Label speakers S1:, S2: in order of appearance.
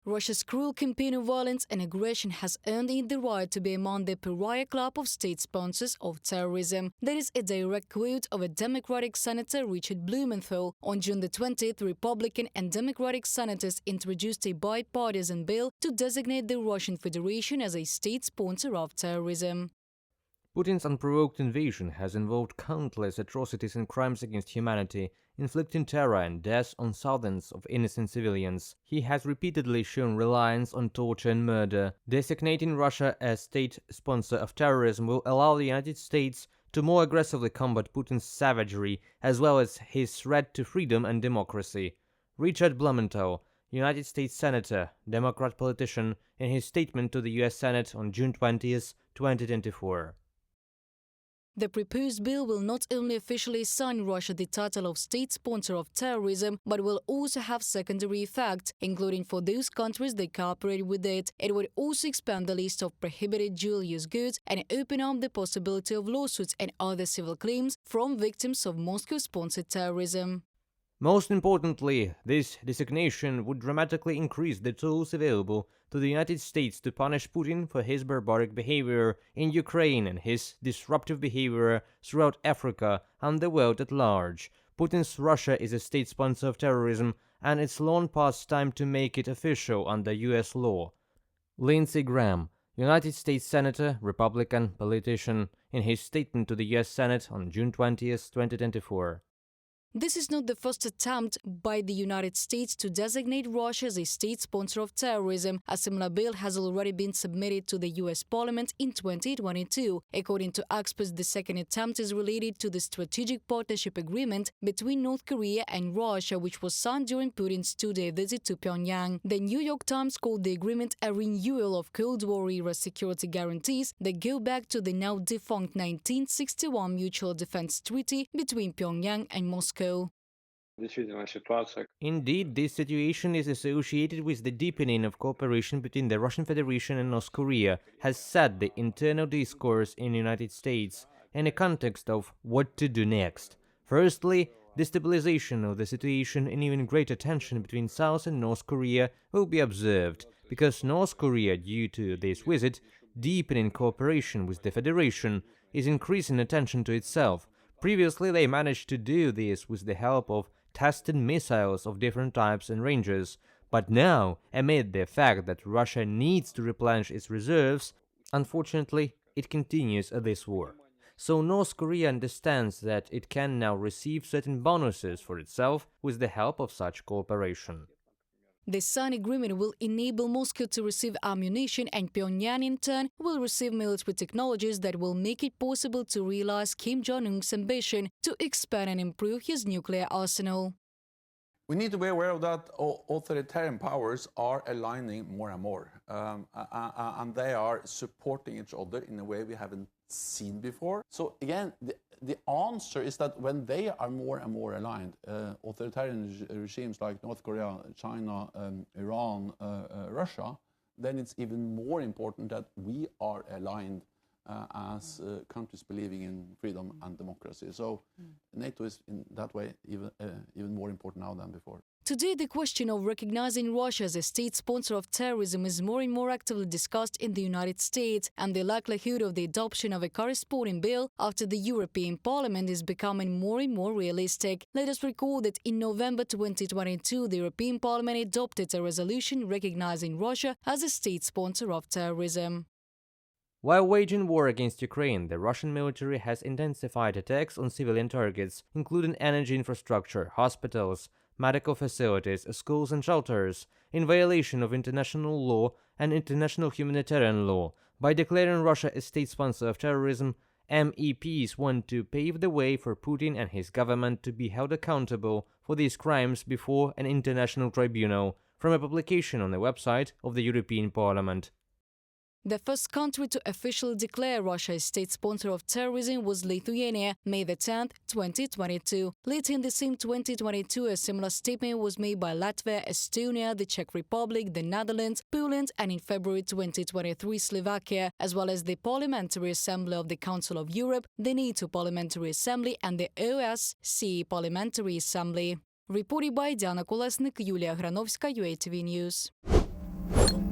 S1: Russia's cruel campaign of violence and aggression has earned it the right to be among the pariah club of state sponsors of terrorism. That is a direct quote of a Democratic Senator Richard Blumenthal. On June the 20th, Republican and Democratic senators introduced a bipartisan bill to designate the Russian Federation as a state sponsor of terrorism.
S2: Putin's unprovoked invasion has involved countless atrocities and crimes against humanity, inflicting terror and death on thousands of innocent civilians. He has repeatedly shown reliance on torture and murder. Designating Russia as state sponsor of terrorism will allow the United States to more aggressively combat Putin's savagery, as well as his threat to freedom and democracy. Richard Blumenthal, United States Senator, Democrat politician, in his statement to the U.S. Senate on June 20, 2024.
S1: The proposed bill will not only officially assign Russia the title of state sponsor of terrorism, but will also have secondary effects, including for those countries that cooperate with it. It would also expand the list of prohibited dual-use goods and open up the possibility of lawsuits and other civil claims from victims of Moscow-sponsored terrorism.
S2: Most importantly, this designation would dramatically increase the tools available to the United States to punish Putin for his barbaric behavior in Ukraine and his disruptive behavior throughout Africa and the world at large. Putin's Russia is a state sponsor of terrorism, and it's long past time to make it official under U.S. law. Lindsey Graham, United States Senator, Republican politician, in his statement to the U.S. Senate on June 20, 2024.
S1: This is not the first attempt by the United States to designate Russia as a state sponsor of terrorism. A similar bill has already been submitted to the U.S. Parliament in 2022. According to experts, the second attempt is related to the Strategic Partnership Agreement between North Korea and Russia, which was signed during Putin's two-day visit to Pyongyang. The New York Times called the agreement a renewal of Cold War-era security guarantees that go back to the now-defunct 1961 Mutual Defense Treaty between Pyongyang and Moscow.
S2: Indeed, this situation is associated with the deepening of cooperation between the Russian Federation and North Korea, has set the internal discourse in the United States in a context of what to do next. Firstly, destabilization of the situation and even greater tension between South and North Korea will be observed, because North Korea, due to this visit, deepening cooperation with the Federation, is increasing attention to itself. Previously, they managed to do this with the help of tested missiles of different types and ranges, but now, amid the fact that Russia needs to replenish its reserves, unfortunately, it continues this war. So North Korea understands that it can now receive certain bonuses for itself with the help of such cooperation.
S1: The signed agreement will enable Moscow to receive ammunition, and Pyongyang in turn will receive military technologies that will make it possible to realize Kim Jong-un's ambition to expand and improve his nuclear arsenal.
S3: We need to be aware of that authoritarian powers are aligning more and more, and they are supporting each other in a way we haven't seen before. So again, the answer is that when they are more and more aligned, authoritarian regimes like North Korea, China, Iran, Russia, then it's even more important that we are aligned as countries believing in freedom and democracy. So NATO is in that way even more important now than before.
S1: Today, the question of recognizing Russia as a state sponsor of terrorism is more and more actively discussed in the United States, and the likelihood of the adoption of a corresponding bill after the European Parliament is becoming more and more realistic. Let us recall that in November 2022, the European Parliament adopted a resolution recognizing Russia as a state sponsor of terrorism.
S2: While waging war against Ukraine, the Russian military has intensified attacks on civilian targets, including energy infrastructure, hospitals, medical facilities, schools and shelters, in violation of international law and international humanitarian law. By declaring Russia a state sponsor of terrorism, MEPs want to pave the way for Putin and his government to be held accountable for these crimes before an international tribunal, from a publication on the website of the European Parliament.
S1: The first country to officially declare Russia a state sponsor of terrorism was Lithuania, May 10, 2022. Later in the same 2022, a similar statement was made by Latvia, Estonia, the Czech Republic, the Netherlands, Poland, and in February 2023, Slovakia, as well as the Parliamentary Assembly of the Council of Europe, the NATO Parliamentary Assembly, and the OSCE Parliamentary Assembly. Reported by Diana Kolesnik, Yulia Granovska, UATV News.
S3: Don't